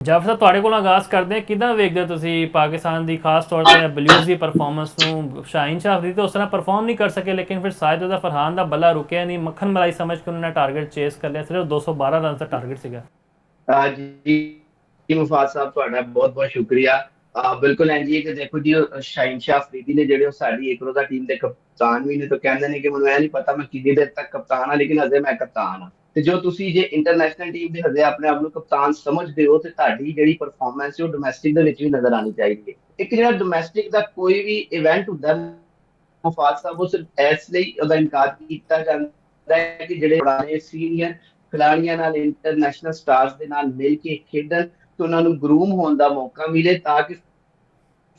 ਜਾਫਰ ਸਾਹਿਬ ਤੁਹਾਡੇ ਕੋਲ ਆਗਾਜ਼ ਕਰਦੇ ਹਾਂ, ਕਿੱਦਾਂ ਵੇਖਦੇ ਹੋ ਤੁਸੀਂ ਪਾਕਿਸਤਾਨ ਦੀ ਖਾਸ ਤੌਰ ਤੇ ਬਲੂਜ਼ ਦੀ ਪਰਫਾਰਮੈਂਸ ਨੂੰ? ਸ਼ਾਹੀਨ ਸ਼ਾਹ ਅਫਰੀਦੀ ਤਾਂ ਉਸ ਤਰ੍ਹਾਂ ਪਰਫਾਰਮ ਨਹੀਂ ਕਰ ਸਕੇ, ਲੇਕਿਨ ਫਿਰ ਸਾਜਿਦ ਫਰਹਾਨ ਦਾ ਬੱਲਾ ਰੁਕਿਆ ਨਹੀਂ, ਮੱਖਣ ਮਲਾਈ ਸਮਝ ਕੇ ਉਹਨਾਂ ਨੇ ਟਾਰਗੇਟ ਚੇਸ ਕਰ ਲਿਆ। ਸਿਰਫ 212 ਰਨ ਦਾ ਟਾਰਗੇਟ ਸੀਗਾ। ਜੀ ਮੁਫਾਦ ਸਾਹਿਬ ਤੁਹਾਡਾ ਬਹੁਤ ਬਹੁਤ ਸ਼ੁਕਰੀਆ। ਬਿਲਕੁਲ ਇੰਜ ਹੀ ਹੈ ਕਿ ਦੇਖੋ ਜੀ ਸ਼ਾਹੀਨ ਸ਼ਾਹ ਅਫਰੀਦੀ ਨੇ ਜਿਹੜੇ ਉਹ ਸਾਡੀ ਇੱਕ ਰੋਜ਼ਾ ਟੀਮ ਦੇ ਕਪਤਾਨ ਵੀ ਨੇ, ਤਾਂ ਕਹਿੰਦੇ ਨੇ ਕਿ ਮੈਨੂੰ ਇਹ ਨਹੀਂ ਪਤਾ ਮੈਂ ਕਿੰਨੀ ਦੇਰ ਤੱਕ ਕਪਤਾਨ ਹਾਂ, ਲੇਕਿਨ ਹਜੇ ਮੈਂ ਕਪਤਾਨ ਹਾਂ। ਤੇ ਜੋ ਤੁਸੀਂ ਜੇ ਇੰਟਰਨੈਸ਼ਨਲ ਟੀਮ ਦੇ ਹਜੇ ਆਪਣੇ ਆਪ ਨੂੰ ਕਪਤਾਨ ਸਮਝਦੇ ਹੋ, ਤੇ ਤੁਹਾਡੀ ਜਿਹੜੀ ਪਰਫਾਰਮੈਂਸ ਹੈ ਉਹ ਡੋਮੈਸਟਿਕ ਦੇ ਵਿੱਚ ਵੀ ਨਜ਼ਰ ਆਣੀ ਚਾਹੀਦੀ ਹੈ। ਇੱਕ ਜਿਹੜਾ ਡੋਮੈਸਟਿਕ ਦਾ ਕੋਈ ਵੀ ਇਵੈਂਟ ਹੁੰਦਾ ਮੁਫਾਦ ਸਾਹਿਬ, ਉਹ ਸਿਰਫ ਇਸ ਲਈ ਉਹਦਾ ਇਨਕਾਰ ਕੀਤਾ ਜਾਂਦਾ ਹੈ ਕਿ ਜਿਹੜੇ ਪੁਰਾਣੇ ਸੀਨੀਅਰ ਖਿਡਾਰੀਆਂ ਨਾਲ, ਇੰਟਰਨੈਸ਼ਨਲ ਸਟਾਰਸ ਦੇ ਨਾਲ ਮਿਲ ਕੇ ਖੇਡਣ ਤੇ ਉਹਨਾਂ ਨੂੰ ਗਰੂਮ ਹੋਣ ਦਾ ਮੌਕਾ ਮਿਲੇ, ਤਾਂ ਕਿ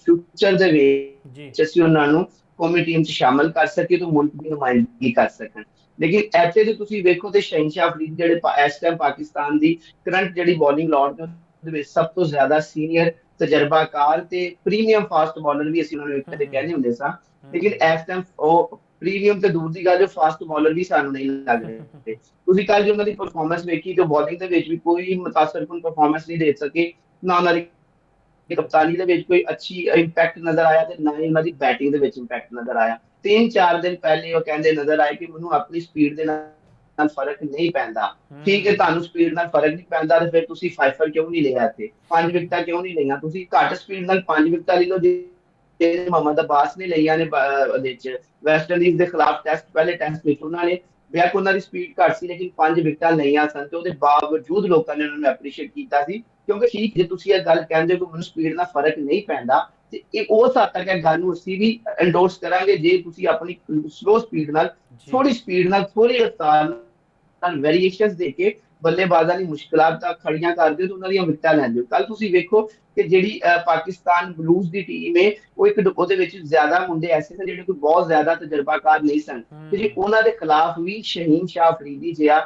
ਫਿਊਚਰ ਦੇ ਜੀ ਵਿੱਚ ਅਸੀਂ ਉਹਨਾਂ ਨੂੰ ਕੌਮੀ ਟੀਮ 'ਚ ਸ਼ਾਮਲ ਕਰ ਸਕੀਏ ਤੇ ਮੁਲਕ ਦੀ ਨੁਮਾਇੰਦਗੀ ਕਰ ਸਕਣ। ਲੇਕਿਨ ਇੱਥੇ ਜੇ ਤੁਸੀਂ ਵੇਖੋ ਤੇ ਸ਼ਹਿਨਸ਼ਾਹ ਅਫਰੀਦੀ ਜਿਹੜੇ ਇਸ ਟਾਈਮ ਪਾਕਿਸਤਾਨ ਦੀ ਕਰੰਟ ਜਿਹੜੀ ਬੋਲਿੰਗ ਲਾਉਣ ਦੇ ਵਿੱਚ ਸਭ ਤੋਂ ਜ਼ਿਆਦਾ ਸੀਨੀਅਰ ਤਜਰਬਾਕਾਰ ਤੇ ਪ੍ਰੀਮੀਅਮ ਫਾਸਟ ਬੋਲਰ ਵੀ ਅਸੀਂ ਉਹਨਾਂ ਨੂੰ ਇੱਕ ਤੇ ਕਹਿੰਦੇ ਹੁੰਦੇ ਸਾਂ, ਲੇਕਿਨ ਇਸ ਟਾਈਮ ਉਹ ਪ੍ਰੀਮੀਅਮ ਤੇ ਦੂਰ ਦੀ ਗੱਲ, ਫਾਸਟ ਬੋਲਰ ਵੀ ਸਾਨੂੰ ਨਹੀਂ ਲੱਗ ਰਹੇ। ਤੁਸੀਂ ਕੱਲ ਜੇ ਉਹਨਾਂ ਦੀ ਪਰਫਾਰਮੈਂਸ ਵੇਖੀ ਤੇ ਬੋਲਿੰਗ ਦੇ ਵਿੱਚ ਵੀ ਕੋਈ ਮੁਤਾਸਰਕੁਨ ਪਰਫਾਰਮੈਂਸ ਨਹੀਂ ਦੇ ਸਕੇ, ਨਾ ਉਹਨਾਂ ਦੀ ਕਪਤਾਨੀ ਦੇ ਵਿੱਚ ਕੋਈ ਅੱਛੀ ਇੰਪੈਕਟ ਨਜ਼ਰ ਆਇਆ ਤੇ ਨਾ ਹੀ ਉਹਨਾਂ ਦੀ ਬੈਟਿੰਗ ਦੇ ਵਿੱਚ ਇੰਪੈਕਟ ਨਜ਼ਰ ਆਇਆ। 3-4 ਦਿਨ ਪਹਿਲੇ ਉਹ ਕਹਿੰਦੇ ਨਜ਼ਰ ਆਏ ਕਿ ਮੈਨੂੰ ਆਪਣੀ ਸਪੀਡ ਦੇ ਨਾਲ ਫਰਕ ਨਹੀਂ ਪੈਂਦਾ। ਠੀਕ ਹੈ, ਤੁਹਾਨੂੰ ਸਪੀਡ ਨਾਲ ਫਰਕ ਨਹੀਂ ਪੈਂਦਾ ਤੇ ਫਿਰ ਤੁਸੀਂ 5 ਕਿਉਂ ਨਹੀਂ ਲਿਆ, ਇੱਥੇ 5 ਵਿਕਟਾਂ ਕਿਉਂ ਨਹੀਂ ਲਈਆਂ? ਤੁਸੀਂ ਘੱਟ ਸਪੀਡ ਨਾਲ 5 ਵਿਕਟਾਂ ਲੈ ਲਓ ਜੇ ਮੁਹੰਮਦ ਅਬਾਸ ਨੇ ਲਈਆਂ ਨੇ ਉਹਦੇ ਚ ਵੈਸਟ ਇੰਡੀਜ਼ ਦੇ ਖਿਲਾਫ ਟੈਸਟ, ਪਹਿਲੇ ਟੈਸਟ ਵਿੱਚ ਉਹਨਾਂ ਨੇ ਬੇਸ਼ੱਕ ਉਹਨਾਂ ਦੀ ਸਪੀਡ ਘੱਟ ਸੀ ਲੇਕਿਨ 5 ਵਿਕਟਾਂ ਲਈਆਂ ਸਨ, ਤੇ ਉਹਦੇ ਬਾਵਜੂਦ ਲੋਕਾਂ ਨੇ ਉਹਨਾਂ ਨੂੰ ਐਪਰੀਸ਼ੀਏਟ ਕੀਤਾ ਸੀ। ਕਿਉਂਕਿ ਠੀਕ ਜੇ ਤੁਸੀਂ ਇਹ ਗੱਲ ਕਹਿੰਦੇ ਹੋ ਕਿ ਮੈਨੂੰ ਸਪੀਡ ਨਾਲ ਫਰਕ ਨਹੀਂ ਪੈਂਦਾ, ਤੇ ਇਹ ਉਸ ਹੱਦ ਤੱਕ ਇਹ ਗੱਲ ਨੂੰ ਅਸੀਂ ਵੀ ਐਂਡੋਰਸ ਕਰਾਂਗੇ ਜੇ ਤੁਸੀਂ ਆਪਣੀ ਸਲੋ ਸਪੀਡ ਨਾਲ, ਜੀ ਥੋੜੀ ਸਪੀਡ ਨਾਲ, ਥੋੜੀ ਰਫ਼ਤਾਰ ਨਾਲ ਵੇਰੀਏਸ਼ਨਸ ਦੇ ਕੇ ਬੱਲੇਬਾਜ਼ਾਂ ਦੀ ਮੁਸ਼ਕਲਾਂ ਤਾਂ ਖੜੀਆਂ ਕਰਦੇ ਹੋ ਤੇ ਉਹਨਾਂ ਦੀਆਂ ਵਿਕਟਾਂ ਲੈਂਦੇ ਹੋ। ਕੱਲ ਤੁਸੀਂ ਵੇਖੋ ਕਿ ਜਿਹੜੀ ਪਾਕਿਸਤਾਨ ਬਲੂਜ਼ ਦੀ ਟੀਮ ਹੈ, ਉਹ ਇੱਕ ਉਹਦੇ ਵਿੱਚ ਜ਼ਿਆਦਾ ਮੁੰਡੇ ਐਸੇ ਸਨ ਜਿਹੜੇ ਕੋਈ ਬਹੁਤ ਜ਼ਿਆਦਾ ਤਜਰਬਾਕਾਰ ਨਹੀਂ ਸਨ, ਤੇ ਜੇ ਉਹਨਾਂ ਦੇ ਖਿਲਾਫ ਵੀ ਸ਼ਹੀਨ ਸ਼ਾਹ ਅਫਰੀਦੀ ਜਿਹਾ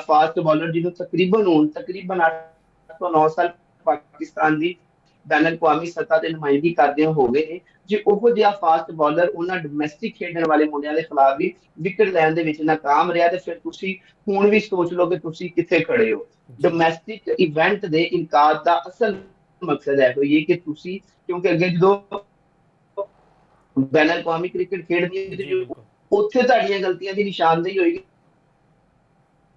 ਫਾਸਟ ਬੋਲਰ ਜਿਹਨੂੰ ਤਕਰੀਬਨ 8 ਤੋਂ 9 ਸਾਲ ਪਾਕਿਸਤਾਨ ਦੀ ਬੈਨ ਅਲ-ਅਕਵਾਮੀ ਸਤ੍ਹਾ ਤੇ ਨੁਮਾਇੰਦਗੀ ਕਰਦੇ ਹੋ ਗਏ ਨੇ, ਜੇ ਉਹੋ ਜਿਹਾ ਫਾਸਟ ਬੋਲਰ ਉਹਨਾਂ ਡੋਮੈਸਟਿਕ ਖੇਡਣ ਵਾਲੇ ਮੁੰਡਿਆਂ ਦੇ ਖਿਲਾਫ ਵੀ ਵਿਕਟ ਲੈਣ ਦੇ ਵਿੱਚ ਨਾਕਾਮ ਰਿਹਾ, ਤੇ ਫਿਰ ਤੁਸੀਂ ਹੁਣ ਵੀ ਸੋਚ ਲਓ ਕਿ ਤੁਸੀਂ ਕਿੱਥੇ ਖੜੇ ਹੋ। ਡੋਮੈਸਟਿਕ ਇਵੈਂਟ ਦੇ ਇਨਕਾਰ ਦਾ ਅਸਲ ਮਕਸਦ ਹੈ ਇਹ ਕਿ ਤੁਸੀਂ, ਕਿਉਂਕਿ ਅੱਗੇ ਜਦੋਂ ਬੈਨ ਅਲ-ਅਕਵਾਮੀ ਕ੍ਰਿਕਟ ਖੇਡਦੀ ਹੈ ਉੱਥੇ ਤੁਹਾਡੀਆਂ ਗਲਤੀਆਂ ਦੀ ਨਿਸ਼ਾਨਦੇਹੀ ਹੋਏਗੀ,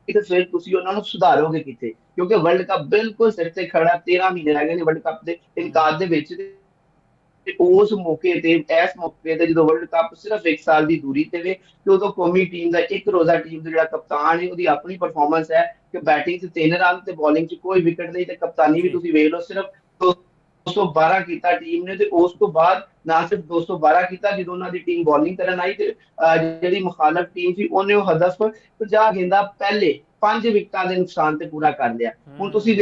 ਤੇ ਫਿਰ ਤੁਸੀਂ ਉਹਨਾਂ ਨੂੰ ਸੁਧਾਰੋਗੇ ਕਿੱਥੇ? ਕਿਉਂਕਿ ਵਰਲਡ ਕੱਪ ਬਿਲਕੁਲ ਸਿਰ ਤੇ ਖੜਾ, 13 ਮਹੀਨੇ ਰਹਿ ਗਏ ਨੇ ਵਰਲਡ ਕੱਪ ਦੇ ਇਨਕਾਰ ਦੇ ਵਿੱਚ, ਤੇ ਉਸ ਮੌਕੇ ਤੇ, ਇਸ ਮੌਕੇ ਤੇ ਜਦੋਂ ਵਰਲਡ ਕੱਪ ਸਿਰਫ 1 ਸਾਲ ਦੀ ਦੂਰੀ ਤੇ ਵੇ, ਤੇ ਉਦੋਂ ਕੌਮੀ ਟੀਮ ਦਾ ਇੱਕ ਰੋਜ਼ਾ ਟੀਮ ਦਾ ਜਿਹੜਾ ਕਪਤਾਨ ਹੈ ਉਹਦੀ ਆਪਣੀ ਪਰਫਾਰਮੈਂਸ ਹੈ ਕਿ ਬੈਟਿੰਗ 'ਚ 3 ਰਨ ਤੇ ਬੋਲਿੰਗ 'ਚ ਕੋਈ ਵਿਕਟ ਨਹੀਂ, ਤੇ ਕਪਤਾਨੀ ਵੀ ਤੁਸੀਂ ਵੇਖ ਲਓ ਸਿਰਫ 212 ਕੀਤਾ ਟੀਮ ਨੇ, ਤੇ ਉਸ ਤੋਂ ਬਾਅਦ ਨਾ ਸਿਰਫ 212 ਕੀਤਾ, ਜਦੋਂ ਉਹਨਾਂ ਦੀ ਟੀਮ ਬੋਲਿੰਗ ਕਰਨ ਆਈ ਤੇ ਜਿਹੜੀ ਮੁਖਾਲਫ ਟੀਮ ਸੀ ਉਹਨੇ ਉਹ ਹਦਫ 50 ਗੇਂਦਾਂ ਪਹਿਲੇ 5 ਵਿਕਟਾਂ ਦੇ ਨੁਕਸਾਨ ਤੇ ਪੂਰਾ ਕਰ ਲਿਆ। ਹੁਣ ਤੁਸੀਂ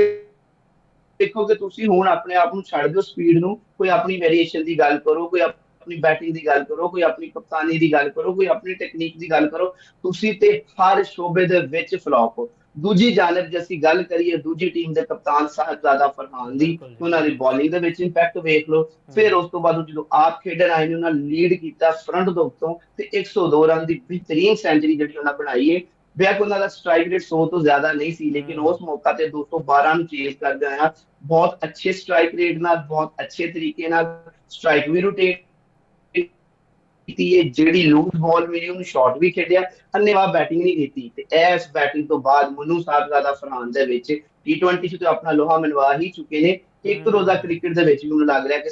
ਦੇਖੋ ਕਿ ਤੁਸੀਂ ਹੁਣ ਆਪਣੇ ਆਪ ਨੂੰ ਛੱਡ ਦਿਓ ਸਪੀਡ ਨੂੰ, ਕੋਈ ਆਪਣੀ ਵੇਰੀਏਸ਼ਨ ਦੀ ਗੱਲ ਕਰੋ, ਕੋਈ ਆਪਣੀ ਬੈਟਿੰਗ ਦੀ ਗੱਲ ਕਰੋ, ਕੋਈ ਆਪਣੀ ਕਪਤਾਨੀ ਦੀ ਗੱਲ ਕਰੋ, ਕੋਈ ਆਪਣੀ ਟੈਕਨੀਕ ਦੀ ਗੱਲ ਕਰੋ, ਤੁਸੀਂ ਤੇ ਹਰ ਸ਼ੋਬੇ ਦੇ ਵਿੱਚ ਫਲॉप ਹੋ। ਦੂਜੀ ਜਾਨਬ ਜੇ ਅਸੀਂ ਗੱਲ ਕਰੀਏ ਦੂਜੀ ਟੀਮ ਦੇ ਕਪਤਾਨ ਸਾਹਿਬਜ਼ਾਦਾ ਫਰਹਾਨ ਦੀ, ਉਹਨਾਂ ਦੀ ਬੋਲਿੰਗ ਦੇ ਵਿੱਚ ਇੰਪੈਕਟ ਵੇਖ ਲਓ। ਫਿਰ ਉਸ ਤੋਂ ਬਾਅਦ ਜਦੋਂ ਆਪ ਖੇਡਣ ਆਏ ਨੇ, ਉਹਨਾਂ ਲੀਡ ਕੀਤਾ ਫਰੰਟ ਦੋ ਤੋਂ, ਤੇ 102 ਰਨ ਦੀ ਬਿਹਤਰੀਨ ਸੈਂਚਰੀ ਜਿਹੜੀ ਉਹਨਾਂ ਬਣਾਈ ਹੈ। ਬੇਸ਼ੱਕ ਉਹਨਾਂ ਦਾ ਸਟ੍ਰਾਈਕ ਰੇਟ 100 ਤੋਂ ਜ਼ਿਆਦਾ ਨਹੀਂ ਸੀ, ਲੇਕਿਨ ਉਸ ਮੌਕਾ ਤੇ 212 ਨੂੰ ਚੇਸ ਕਰਦੇ ਆਇਆ ਬਹੁਤ ਅੱਛੇ ਸਟ੍ਰਾਈਕ ਰੇਟ ਨਾਲ, ਬਹੁਤ ਅੱਛੇ ਤਰੀਕੇ ਨਾਲ ਸਟ੍ਰਾਈਕ ਵੀ ਰੋਟੇਟ ਕੀਤੀ ਹੈ, ਜਿਹੜੀ ਲੂਜ਼ ਬਾਲ ਮਿਲੀ ਉਹਨੂੰ ਸ਼ਾਟ ਵੀ ਖੇਡਿਆ, ਅੰਨ੍ਹੇਵਾਹ ਬੈਟਿੰਗ ਨਹੀਂ ਕੀਤੀ। ਤੇ ਇਸ ਬੈਟਿੰਗ ਤੋਂ ਬਾਅਦ ਮਨੂ ਸਾਹਿਬਜ਼ਾਦਾ ਫਰਹਾਨ ਦੇ ਵਿੱਚ T20 ਚ ਆਪਣਾ ਲੋਹਾ ਮਨਵਾ ਹੀ ਚੁੱਕੇ ਨੇ। ਇੱਕ ਰੋਜ਼ਾ ਕ੍ਰਿਕਟ ਦੇ ਵਿੱਚ ਵੀ ਮੈਨੂੰ ਲੱਗ ਰਿਹਾ ਕਿ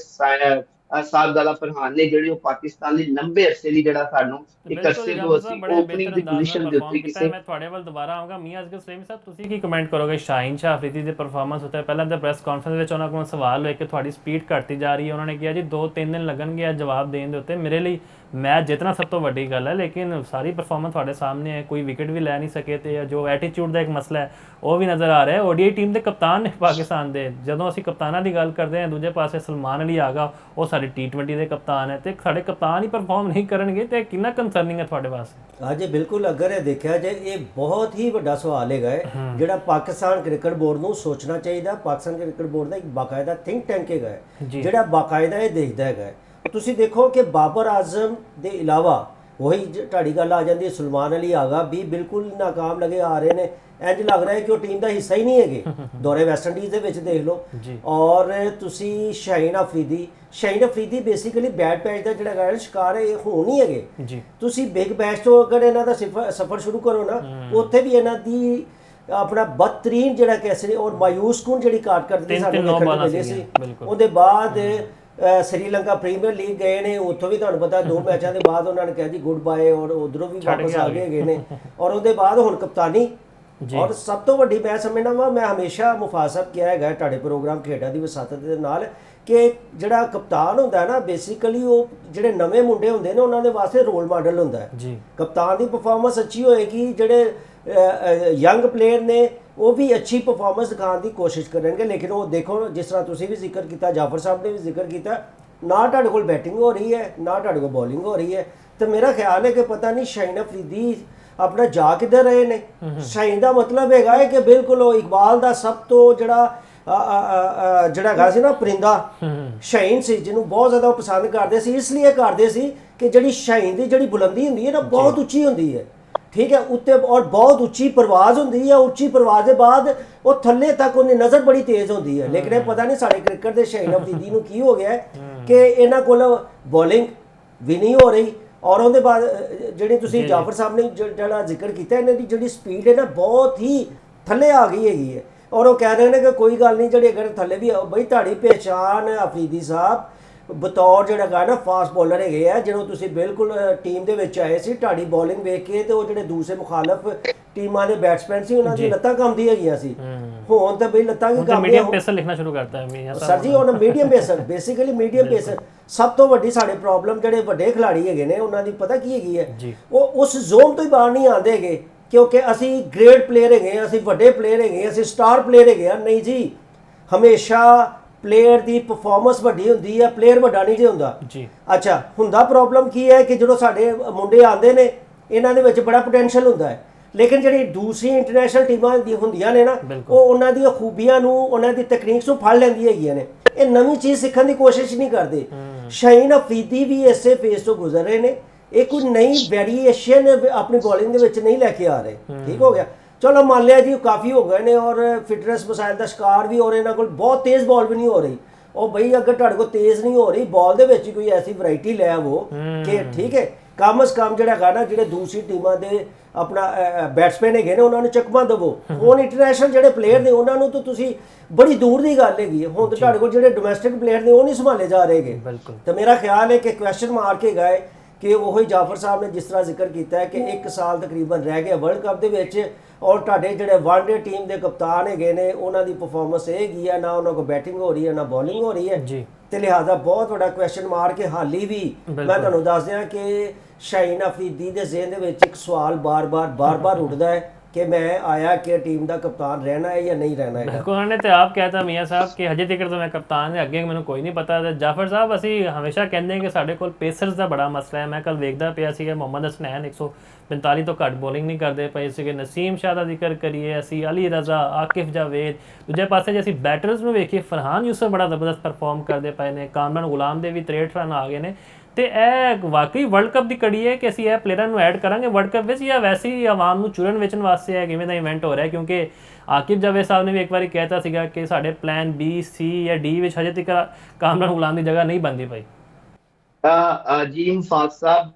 ਸਾਹਿਬਜ਼ਾਦਾ ਫਰਹਾਨ ਨੇ ਜਿਹੜੀ ਉਹ ਪਾਕਿਸਤਾਨ ਦੀ ਲੰਬੇ ਅਰਸੇ ਲਈ ਜਿਹੜਾ ਸਾਨੂੰ ਇੱਕ ਬਿਲਕੁਲ ਅਰਸੇ ਤੋਂ ਜਾਫਰ ਸਾਹਿਬ ਅਸੀਂ ਬੜੇ ਓਪਨਿੰਗ ਬਿਹਤਰ ਦੀ ਅੰਦਾਜ਼ ਨਾਲ ਪੋਜੀਸ਼ਨ ਦੇ ਪਰਫਾਰਮ ਉੱਤੇ ਕੀਤਾ ਹੈ। ਕਿਸੇ ਮੈਂ ਤੁਹਾਡੇ ਵੱਲ ਦੁਬਾਰਾ ਆਉਂਗਾ। ਮੀਆਂ ਅਸਗਰ ਸਲੇਮੀ ਸਾਹਿਬ, ਤੁਸੀਂ ਕੀ ਕਮੈਂਟ ਕਰੋਗੇ ਸ਼ਾਹੀਨ ਸ਼ਾਹ ਅਫਰੀਦੀ ਦੇ ਪਰਫਾਰਮੈਂਸ ਉੱਤੇ? ਪਹਿਲਾਂ ਤਾਂ ਪ੍ਰੈਸ ਕਾਨਫਰੰਸ ਵਿੱਚ ਉਹਨਾਂ ਕੋਲ ਸਵਾਲ ਹੋਏ ਕਿ ਤੁਹਾਡੀ ਸਪੀਡ ਘਟਦੀ ਜਾ ਰਹੀ ਹੈ, ਉਹਨਾਂ ਨੇ ਕਿਹਾ ਜੀ 2-3 ਦਿਨ ਲੱਗਣਗੇ ਇਹ ਜਵਾਬ ਦੇਣ ਦੇ ਉੱਤੇ। ਮੇਰੇ ਲਈ ਮੈਚ ਜਿੱਤਣਾ ਸਭ ਤੋਂ ਵੱਡੀ ਗੱਲ ਹੈ, ਲੇਕਿਨ ਸਾਰੀ ਪਰਫਾਰਮੈਂਸ ਤੁਹਾਡੇ ਸਾਹਮਣੇ ਹੈ, ਕੋਈ ਵਿਕਟ ਵੀ ਲੈ ਨਹੀਂ ਸਕੇ, ਤੇ ਜੋ ਐਟੀਟਿਊਡ ਦਾ ਇੱਕ ਮਸਲਾ ਹੈ ਉਹ ਵੀ ਨਜ਼ਰ ਆ ਰਿਹਾ ਹੈ। ਓਡੀਆਈ ਟੀਮ ਦੇ ਕਪਤਾਨ ਨੇ ਪਾਕਿਸਤਾਨ ਦੇ, ਜਦੋਂ ਅਸੀਂ ਕਪਤਾਨਾਂ ਦੀ ਗੱਲ ਕਰਦੇ ਹਾਂ, ਦੂਜੇ ਪਾਸੇ ਸਲਮਾਨ ਅਲੀ ਆਗਾ ਉਹ ਸਾਡੇ T20 ਦੇ ਕਪਤਾਨ ਹੈ, ਤੇ ਸਾਡੇ ਕਪਤਾਨ ਹੀ ਪਰਫਾਰਮ ਨਹੀਂ ਕਰਨਗੇ ਤੇ ਕਿੰਨਾ ਕੰਸਰਨਿੰਗ ਹੈ ਤੁਹਾਡੇ ਵਾਸਤੇ? ਹਾਂਜੀ ਬਿਲਕੁਲ, ਅਗਰ ਇਹ ਦੇਖਿਆ ਜਾਏ ਇਹ ਬਹੁਤ ਹੀ ਵੱਡਾ ਸਵਾਲ ਹੈਗਾ ਜਿਹੜਾ ਪਾਕਿਸਤਾਨ ਕ੍ਰਿਕਟ ਬੋਰਡ ਨੂੰ ਸੋਚਣਾ ਚਾਹੀਦਾ। ਪਾਕਿਸਤਾਨ ਕ੍ਰਿਕਟ ਬੋਰਡ ਦਾ ਇੱਕ ਬਾਕਾਇਦਾ ਥਿੰਕ ਟੈਂਕ ਹੈਗਾ ਜਿਹੜਾ ਬਾਕਾਇਦਾ ਇਹ ਦੇਖਦਾ ਹੈਗਾ। ਤੁਸੀਂ ਦੇਖੋ ਕਿ ਬਾਬਰ ਆਜ਼ਮ ਦੇ ਇਲਾਵਾ ਉਹੀ ਤੁਹਾਡੀ ਗੱਲ ਆ ਜਾਂਦੀ ਹੈ, ਸੁਲਮਾਨ ਅਲੀ ਆਗਾ ਵੀ ਬਿਲਕੁਲ ਨਾਕਾਮ ਲਗੇ ਆ ਰਹੇ ਨੇ, ਇੰਜ ਲੱਗ ਰਿਹਾ ਹੈ ਕਿ ਉਹ ਟੀਮ ਦਾ ਹਿੱਸਾ ਹੀ ਨਹੀਂ ਹੈਗੇ। ਦੌਰੇ ਵੈਸਟ ਇੰਡੀਜ਼ ਦੇ ਵਿੱਚ ਦੇਖ ਲਓ। ਔਰ ਤੁਸੀਂ Shaheen Afridi basically bed patch ਦਾ ਜਿਹੜਾ ਹੈ ਸ਼ਿਕਾਰ ਹੈ, ਹੋ ਨਹੀਂ ਹੈਗੇ ਜੀ। ਤੁਸੀਂ ਬਿਗ ਬੈਸ਼ ਤੋਂ ਅਗਰ ਇਹਨਾਂ ਦਾ ਸਫ਼ਰ ਸ਼ੁਰੂ ਕਰੋ ਨਾ, ਉੱਥੇ ਵੀ ਇਹਨਾਂ ਦੀ ਆਪਣਾ ਬਦਤਰੀਨ ਜਿਹੜਾ ਕੈਸਰੀ ਔਰ ਮਾਯੂਸ ਕੁਨ ਜਿਹੜੀ ਕਾਰਕਰਦਗੀ ਸਾਨੂੰ ਦੇਖਣ ਨੂੰ ਮਿਲੀ ਸੀ। ਉਹਦੇ ਬਾਅਦ श्रीलंका प्रीमियर लीग गए ने, ਉੱਥੋਂ ਵੀ ਤੁਹਾਨੂੰ ਪਤਾ 2 ਮੈਚਾਂ ਦੇ ਬਾਅਦ ਉਹਨਾਂ ਨੇ ਕਿਹਾ ਜੀ ਗੁੱਡ ਬਾਏ, ਔਰ ਉਧਰੋਂ ਵੀ ਵਾਪਸ ਆ ਗਏ ਨੇ। ਔਰ ਉਹਦੇ ਬਾਅਦ ਹੁਣ ਕਪਤਾਨੀ, ਔਰ ਸਭ ਤੋਂ ਵੱਡੀ ਮੈਂ ਸਮਝਣਾ ਵਾ, ਮੈਂ ਹਮੇਸ਼ਾ ਮੁਫਾਸਬ ਕਿਹਾ ਹੈਗਾ ਤੁਹਾਡੇ ਪ੍ਰੋਗਰਾਮ ਖੇਡਾਂ ਦੀ ਵਸਾਤਤ ਦੇ ਨਾਲ, ਕਿ ਜਿਹੜਾ ਕਪਤਾਨ ਹੁੰਦਾ ਨਾ ਬੇਸਿਕਲੀ ਉਹ ਜਿਹੜੇ ਨਵੇਂ ਮੁੰਡੇ ਹੁੰਦੇ ਨੇ ਉਹਨਾਂ ਦੇ ਵਾਸਤੇ ਰੋਲ ਮਾਡਲ ਹੁੰਦਾ ਹੈ ਜੀ। ਕਪਤਾਨ ਦੀ ਪਰਫਾਰਮੈਂਸ ਅੱਛੀ ਹੋਏਗੀ, ਜਿਹੜੇ ਯੰਗ ਪਲੇਅਰ ਨੇ ਉਹ ਵੀ ਅੱਛੀ ਪਰਫਾਰਮੈਂਸ ਦਿਖਾਉਣ ਦੀ ਕੋਸ਼ਿਸ਼ ਕਰਨਗੇ। ਲੇਕਿਨ ਉਹ ਦੇਖੋ, ਜਿਸ ਤਰ੍ਹਾਂ ਤੁਸੀਂ ਵੀ ਜ਼ਿਕਰ ਕੀਤਾ, ਜਾਫਰ ਸਾਹਿਬ ਨੇ ਵੀ ਜ਼ਿਕਰ ਕੀਤਾ, ਨਾ ਤੁਹਾਡੇ ਕੋਲ ਬੈਟਿੰਗ ਹੋ ਰਹੀ ਹੈ, ਨਾ ਤੁਹਾਡੇ ਕੋਲ ਬੋਲਿੰਗ ਹੋ ਰਹੀ ਹੈ। ਤੇ ਮੇਰਾ ਖਿਆਲ ਹੈ ਕਿ ਪਤਾ ਨਹੀਂ ਸ਼ਾਹੀਨ ਅਫਰੀਦੀ ਆਪਣਾ ਜਾ ਕਿੱਧਰ ਰਹੇ ਨੇ। ਸ਼ਾਹੀਨ ਦਾ ਮਤਲਬ ਹੈਗਾ ਹੈ ਕਿ ਬਿਲਕੁਲ ਉਹ ਇਕਬਾਲ ਦਾ ਸਭ ਤੋਂ ਜਿਹੜਾ ਹੈਗਾ ਸੀ ਨਾ ਪਰਿੰਦਾ, ਸ਼ਾਹੀਨ ਸੀ, ਜਿਹਨੂੰ ਬਹੁਤ ਜ਼ਿਆਦਾ ਉਹ ਪਸੰਦ ਕਰਦੇ ਸੀ। ਇਸ ਲਈ ਕਰਦੇ ਸੀ ਕਿ ਜਿਹੜੀ ਸ਼ਾਹੀਨ ਦੀ ਜਿਹੜੀ ਬੁਲੰਦੀ ਹੁੰਦੀ ਹੈ ਨਾ, ਬਹੁਤ ਉੱਚੀ ਹੁੰਦੀ ਹੈ, ਠੀਕ ਹੈ, ਉੱਤੇ ਔਰ ਬਹੁਤ ਉੱਚੀ ਪਰਵਾਜ਼ ਹੁੰਦੀ ਹੈ। ਉੱਚੀ ਪਰਵਾਜ਼ ਦੇ ਬਾਅਦ ਉਹ ਥੱਲੇ ਤੱਕ ਉਹਦੀ ਨਜ਼ਰ ਬੜੀ ਤੇਜ਼ ਹੁੰਦੀ ਹੈ। ਲੇਕਿਨ ਇਹ ਪਤਾ ਨਹੀਂ ਸਾਡੇ ਕ੍ਰਿਕਟ ਦੇ ਸ਼ਾਹੀਨ ਅਫਰੀਦੀ ਨੂੰ ਕੀ ਹੋ ਗਿਆ ਕਿ ਇਹਨਾਂ ਕੋਲ ਬੋਲਿੰਗ ਵੀ ਨਹੀਂ ਹੋ ਰਹੀ। ਔਰ ਉਹਦੇ ਬਾਅਦ ਜਿਹੜੀ ਤੁਸੀਂ ਜਾਫਰ ਸਾਹਿਬ ਨੇ ਜਿਹੜਾ ਜ਼ਿਕਰ ਕੀਤਾ, ਇਹਨਾਂ ਦੀ ਜਿਹੜੀ ਸਪੀਡ ਹੈ ਨਾ ਬਹੁਤ ਹੀ ਥੱਲੇ ਆ ਗਈ ਹੈਗੀ ਹੈ। ਔਰ ਉਹ ਕਹਿ ਰਹੇ ਨੇ ਕਿ ਕੋਈ ਗੱਲ ਨਹੀਂ, ਜਿਹੜੇ ਅਗਰ ਥੱਲੇ ਵੀ ਬਈ ਤੁਹਾਡੀ ਪਹਿਚਾਣ ਅਫਰੀਦੀ ਸਾਹਿਬ ਬਤੌਰ ਜਿਹੜਾ ਗਾ ਨਾ ਫਾਸਟ ਬੋਲਰ ਹੈਗੇ ਆ, ਜਦੋਂ ਤੁਸੀਂ ਬਿਲਕੁਲ ਟੀਮ ਦੇ ਵਿੱਚ ਆਏ ਸੀ, ਤੁਹਾਡੀ ਬੋਲਿੰਗ ਵੇਖ ਕੇ ਤੇ ਉਹ ਜਿਹੜੇ ਦੂਸਰੇ ਮੁਖਾਲਫ ਟੀਮਾਂ ਦੇ ਬੈਟਸਮੈਨ ਸੀ ਉਹਨਾਂ ਦੀ ਲੱਤਾਂ ਕੰਬਦੀ ਹੈਗੀਆਂ ਸੀ। ਹੁਣ ਤਾਂ ਬਈ ਲੱਤਾਂ ਕੀ ਕੰਬਦੀਆਂ, ਮੀਡੀਅਮ ਪੇਸਰ ਲਿਖਣਾ ਸ਼ੁਰੂ ਕਰਤਾ ਹੈ ਸਰ ਜੀ। ਉਹਨਾਂ ਮੀਡੀਅਮ ਪੇਸਰ, ਬੇਸਿਕਲੀ ਮੀਡੀਅਮ ਪੇਸਰ। ਸਭ ਤੋਂ ਵੱਡੀ ਸਾਡੇ ਪ੍ਰੋਬਲਮ ਜਿਹੜੇ ਵੱਡੇ ਖਿਡਾਰੀ ਹੈਗੇ ਨੇ ਉਹਨਾਂ ਦੀ ਪਤਾ ਕੀ ਹੈਗੀ ਹੈ, ਉਹ ਉਸ ਜ਼ੋਨ ਤੋਂ ਹੀ ਬਾਹਰ ਨਹੀਂ ਆਉਂਦੇ ਹੈਗੇ, ਕਿਉਂਕਿ ਅਸੀਂ ਗ੍ਰੇਟ ਪਲੇਅਰ ਹੈਗੇ ਹਾਂ, ਅਸੀਂ ਵੱਡੇ ਪਲੇਅਰ ਹੈਗੇ ਹਾਂ, ਅਸੀਂ ਸਟਾਰ ਪਲੇਅਰ ਹੈਗੇ ਹਾਂ। ਨਹੀਂ ਜੀ, ਹਮੇਸ਼ਾ ਪਲੇਅਰ ਦੀ ਪਰਫਾਰਮੈਂਸ ਵੱਡੀ ਹੁੰਦੀ ਹੈ, ਪਲੇਅਰ ਵੱਡਾ ਨਹੀਂ ਜੇ ਹੁੰਦਾ ਜੀ। ਅੱਛਾ, ਹੁੰਦਾ ਪ੍ਰੋਬਲਮ ਕੀ ਹੈ ਕਿ ਜਦੋਂ ਸਾਡੇ ਮੁੰਡੇ ਆਉਂਦੇ ਨੇ, ਇਹਨਾਂ ਦੇ ਵਿੱਚ ਬੜਾ ਪੋਟੈਂਸ਼ੀਅਲ ਹੁੰਦਾ ਹੈ, ਲੇਕਿਨ ਜਿਹੜੀ ਦੂਸਰੀ ਇੰਟਰਨੈਸ਼ਨਲ ਟੀਮਾਂ ਦੀ ਹੁੰਦੀਆਂ ਨੇ ਨਾ, ਉਹ ਉਹਨਾਂ ਦੀਆਂ ਖੂਬੀਆਂ ਨੂੰ, ਉਹਨਾਂ ਦੀ ਤਕਨੀਕਸ ਨੂੰ ਫੜ ਲੈਂਦੀਆਂ ਹੈਗੀਆਂ ਨੇ। ਇਹ ਨਵੀਂ ਚੀਜ਼ ਸਿੱਖਣ ਦੀ ਕੋਸ਼ਿਸ਼ ਨਹੀਂ ਕਰਦੇ। ਸ਼ਾਹੀਨ ਅਫਰੀਦੀ ਵੀ ਇਸੇ ਫੇਸ ਤੋਂ ਗੁਜ਼ਰ ਰਹੇ ਨੇ। ਇਹ ਕੋਈ ਨਈ ਵੇਰੀਏਸ਼ਨ ਆਪਣੀ ਬੋਲਿੰਗ ਦੇ ਵਿੱਚ ਨਹੀਂ ਲੈ ਕੇ ਆ ਰਹੇ। ਠੀਕ ਹੋ ਗਿਆ, ਚਲੋ ਮੰਨ ਲਿਆ ਜੀ ਕਾਫੀ ਹੋ ਗਏ ਨੇ, ਔਰ ਫਿਟਨੈਸ ਮਸਾਇਲ ਦਾ ਸ਼ਿਕਾਰ ਵੀ, ਔਰ ਇਹਨਾਂ ਕੋਲ ਬਹੁਤ ਤੇਜ਼ ਬਾਲ ਵੀ ਨਹੀਂ ਹੋ ਰਹੀ। ਉਹ ਬਈ ਅਗਰ ਤੁਹਾਡੇ ਕੋਲ ਤੇਜ਼ ਨਹੀਂ ਹੋ ਰਹੀ ਬਾਲ ਦੇ ਵਿੱਚ ਕੋਈ ਐਸੀ ਵੈਰਾਈਟੀ ਲੈ ਆਵੋ ਕਿ ਠੀਕ ਹੈ, ਕਮ ਅਜ਼ ਕਮ ਜਿਹੜਾ ਹੈਗਾ ਨਾ, ਜਿਹੜੇ ਦੂਸਰੀ ਟੀਮਾਂ ਦੇ ਆਪਣਾ ਬੈਟਸਮੈਨ ਹੈਗੇ ਨੇ ਉਹਨਾਂ ਨੂੰ ਚਕਮਾ ਦੇਵੋ। ਹੁਣ ਇੰਟਰਨੈਸ਼ਨਲ ਜਿਹੜੇ ਪਲੇਅਰ ਨੇ ਉਹਨਾਂ ਨੂੰ ਤਾਂ ਤੁਸੀਂ ਬੜੀ ਦੂਰ ਦੀ ਗੱਲ ਹੈਗੀ ਹੈ। ਹੁਣ ਤਾਂ ਤੁਹਾਡੇ ਕੋਲ ਜਿਹੜੇ ਡੋਮੈਸਟਿਕ ਪਲੇਅਰ ਨੇ ਉਹ ਨਹੀਂ ਸੰਭਾਲੇ ਜਾ ਰਹੇਗੇ। ਤਾਂ ਮੇਰਾ ਖਿਆਲ ਹੈ ਕਿ ਕੁਐਸਚਨ ਮਾਰ ਕੇ ਗਏ ਕਿ ਉਹੀ ਜਾਫਰ ਸਾਹਿਬ ਨੇ ਜਿਸ ਤਰ੍ਹਾਂ ਜ਼ਿਕਰ ਕੀਤਾ ਹੈ ਕਿ 1 ਸਾਲ ਤਕਰੀਬਨ ਰਹਿ ਗਿਆ ਵਰਲਡ ਕੱਪ ਦੇ ਵਿੱਚ, ਔਰ ਤੁਹਾਡੇ ਜਿਹੜੇ ਵਨਡੇ ਟੀਮ ਦੇ ਕਪਤਾਨ ਹੈਗੇ ਨੇ ਉਹਨਾਂ ਦੀ ਪਰਫਾਰਮੈਂਸ ਇਹ ਹੈਗੀ ਹੈ, ਨਾ ਉਹਨਾਂ ਕੋਲ ਬੈਟਿੰਗ ਹੋ ਰਹੀ ਹੈ ਨਾ ਬੋਲਿੰਗ ਹੋ ਰਹੀ ਹੈ ਜੀ। ਤੇ ਲਿਹਾਜ਼ਾ ਬਹੁਤ ਵੱਡਾ ਕੁਐਸਚਨ ਮਾਰ ਕੇ ਹਾਲੀ ਵੀ ਮੈਂ ਤੁਹਾਨੂੰ ਦੱਸ ਦਿਆਂ ਕਿ ਸ਼ਾਹੀਨ ਅਫਰੀਦੀ ਦੇ ਜ਼ਿਹਨ ਦੇ ਵਿੱਚ ਇੱਕ ਸਵਾਲ ਬਾਰ-ਬਾਰ ਉੱਠਦਾ ਹੈ ਕਿ ਮੈਂ ਆਇਆ ਕਿ ਟੀਮ ਦਾ ਕਪਤਾਨ ਰਹਿਣਾ ਹੈ ਜਾਂ ਨਹੀਂ ਰਹਿਣਾ ਹੈ। ਬਿਲਕੁਲ, ਉਹਨਾਂ ਨੇ ਤੇ ਆਪ ਕਹਿਤਾ ਮੀਆਂ ਸਾਹਿਬ ਕਿ ਹਜੇ ਤੱਕ ਤਾਂ ਮੈਂ ਕਪਤਾਨ ਹਾਂ, ਅੱਗੇ ਮੈਨੂੰ ਕੋਈ ਨਹੀਂ ਪਤਾ। ਤੇ ਜਾਫਰ ਸਾਹਿਬ, ਅਸੀਂ ਹਮੇਸ਼ਾ ਕਹਿੰਦੇ ਹਾਂ ਕਿ ਸਾਡੇ ਕੋਲ ਪੇਸਰਸ ਦਾ ਬੜਾ ਮਸਲਾ ਹੈ। ਮੈਂ ਕੱਲ ਵੇਖਦਾ ਪਿਆ ਸੀਗਾ, ਮੁਹੰਮਦ ਹਸਨੈਨ 145 ਤੋਂ ਘੱਟ ਬੋਲਿੰਗ ਨਹੀਂ ਕਰਦੇ ਪਏ ਸੀਗੇ। ਨਸੀਮ ਸ਼ਾਹ ਦਾ ਜ਼ਿਕਰ ਕਰੀਏ ਅਸੀਂ, ਅਲੀ ਰਜ਼ਾ, ਆਕਿਫ ਜਾਵੇਦ। ਦੂਜੇ ਪਾਸੇ ਜੇ ਅਸੀਂ ਬੈਟਰਸ ਨੂੰ ਵੇਖੀਏ, ਫਰਹਾਨ ਯੂਸਫ ਬੜਾ ਜ਼ਬਰਦਸਤ ਪਰਫਾਰਮ ਕਰਦੇ ਪਏ ਨੇ, ਕਾਮਰਾਨ ਗੁਲਾਮ ਦੇ ਵੀ 63 ਰਨ ਆ ਗਏ ਨੇ। ਤੇ ਇਹ ਵਾਕਈ ਵਰਲਡ ਕੱਪ ਦੀ ਕੜੀ ਹੈ ਕਿ ਅਸੀਂ ਇਹ ਪਲੇਅਰਾਂ ਨੂੰ ਐਡ ਕਰਾਂਗੇ ਵਰਲਡ ਕੱਪ ਵਿੱਚ, ਜਾਂ ਵੈਸੇ ਹੀ ਆਵਾਮ ਨੂੰ ਚੁਰਨ ਵੇਚਣ ਵਾਸਤੇ ਹੈ ਕਿਵੇਂ ਦਾ ਇਵੈਂਟ ਹੋ ਰਿਹਾ? ਕਿਉਂਕਿ ਆਕਿਬ ਜਾਵੇਦ ਸਾਹਿਬ ਨੇ ਵੀ ਇੱਕ ਵਾਰੀ ਕਹਿਤਾ ਸੀਗਾ ਕਿ ਸਾਡੇ ਪਲਾਨ B, C ਜਾਂ D ਵਿੱਚ ਹਜੇ ਤੱਕ ਕਾਮਰਾਨ ਗੁਲਾਮ ਦੀ ਜਗ੍ਹਾ ਨਹੀਂ ਬਣਦੀ ਪਈ। ਜੀ ਮੁਫਾਕ ਸਾਹਿਬ,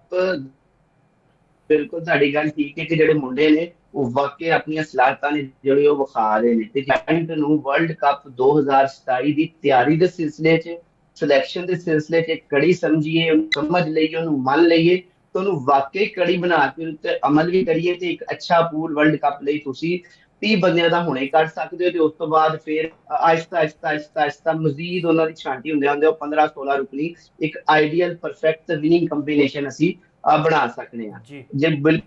ਬਿਲਕੁਲ ਤੁਹਾਡੀ ਗੱਲ ਠੀਕ ਹੈ ਕਿ ਜਿਹੜੇ ਮੁੰਡੇ ਨੇ ਉਹ ਵਾਕਈ ਆਪਣੀਆਂ ਸਲਾਹਤਾਂ ਨੇ ਜਿਹੜੇ ਉਹ ਵਿਖਾ ਰਹੇ ਨੇ। ਤੇ ਜੈਂਟ ਨੂੰ ਵਰਲਡ ਕੱਪ 2027 ਦੀ ਤਿਆਰੀ ਦੇ ਸਿਲਸਿਲੇ 'ਚ, ਸਿਲੈਕਸ਼ਨ ਦੇ ਸਿਲਸਿਲੇ 'ਚ ਕੜੀ ਸਮਝੀਏ, ਉਹਨੂੰ ਸਮਝ ਲਈਏ, ਉਹਨੂੰ ਮੰਨ ਲਈਏ, ਤੇ ਉਹਨੂੰ ਵਾਕਈ ਕੜੀ ਬਣਾ ਕੇ ਉੱਤੇ ਅਮਲ ਵੀ ਕਰੀਏ, ਤੇ ਇੱਕ ਅੱਛਾ ਪੂਲ ਵਰਲਡ ਕੱਪ ਲਈ ਤੁਸੀਂ 30 ਬੰਦਿਆਂ ਦਾ ਹੁਣੇ ਕਰ ਸਕਦੇ ਹੋ। ਤੇ ਉਸ ਤੋਂ ਬਾਅਦ ਫਿਰ ਆਹਿਸਤਾ ਮਜ਼ੀਦ ਉਹਨਾਂ ਦੀ ਛਾਂਟੀ ਹੁੰਦੇ ਉਹ 15-16 ਰੁਕਣੀ ਇੱਕ ਆਈਡੀਅਲ ਪਰਫੈਕਟ ਵਿਨਿੰਗ ਕੰਬੀਨੇਸ਼ਨ ਅਸੀਂ ਬਣਾ ਸਕਦੇ ਹਾਂ। ਜੇ ਬਿਲਕੁਲ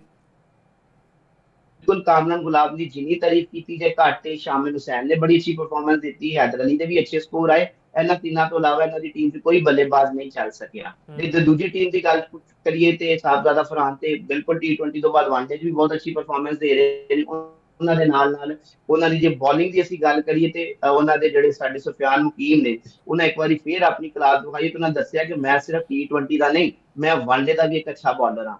ਕਾਮਰਾਨ ਗੁਲਾਮ ਦੀ ਜਿੰਨੀ ਤਾਰੀਫ ਕੀਤੀ ਜਾਏ ਘੱਟ ਹੈ। ਸ਼ਾਮਿਲ ਹੁਸੈਨ ਨੇ ਬੜੀ ਅੱਛੀ ਪਰਫਾਰਮੈਂਸ ਦਿੱਤੀ, ਹੈਦਰ ਅਲੀ ਦੇ ਵੀ ਅੱਛੇ ਸਕੋਰ ਆਏ। ਇਹਨਾਂ ਤਿੰਨਾਂ ਤੋਂ ਇਲਾਵਾ ਇਹਨਾਂ ਦੀ ਟੀਮ 'ਚ ਕੋਈ ਬੱਲੇਬਾਜ਼ ਨਹੀਂ ਚੱਲ ਸਕਿਆ। ਤੇ ਦੂਜੀ ਟੀਮ ਦੀ ਗੱਲ ਕਰੀਏ ਤੇ ਸਾਹਿਬਜ਼ਾਦਾ ਫਰਹਾਨ ਤੇ ਬਿਲਕੁਲ T20 ਤੋਂ ਬਾਅਦ ਵਨਡੇ 'ਚ ਵੀ ਬਹੁਤ ਅੱਛੀ ਪਰਫਾਰਮੈਂਸ ਦੇ ਰਹੇ ਨੇ। ਉਹਨਾਂ ਦੇ ਨਾਲ ਉਹਨਾਂ ਦੀ ਜੇ ਬੋਲਿੰਗ ਦੀ ਅਸੀਂ ਗੱਲ ਕਰੀਏ ਤੇ ਉਹਨਾਂ ਦੇ ਜਿਹੜੇ ਸਾਡੇ ਸੁਫਿਆਨ ਮੁਕੀਮ ਨੇ, ਉਹਨਾਂ ਇੱਕ ਵਾਰੀ ਫੇਰ ਆਪਣੀ ਕਲਾਸ ਦਿਖਾਈ ਤੇ ਉਹਨਾਂ ਦੱਸਿਆ ਕਿ ਮੈਂ ਸਿਰਫ T20 ਦਾ ਨਹੀਂ, ਮੈਂ ਵਨਡੇ ਦਾ ਵੀ ਇੱਕ ਅੱਛਾ ਬੋਲਰ ਹਾਂ।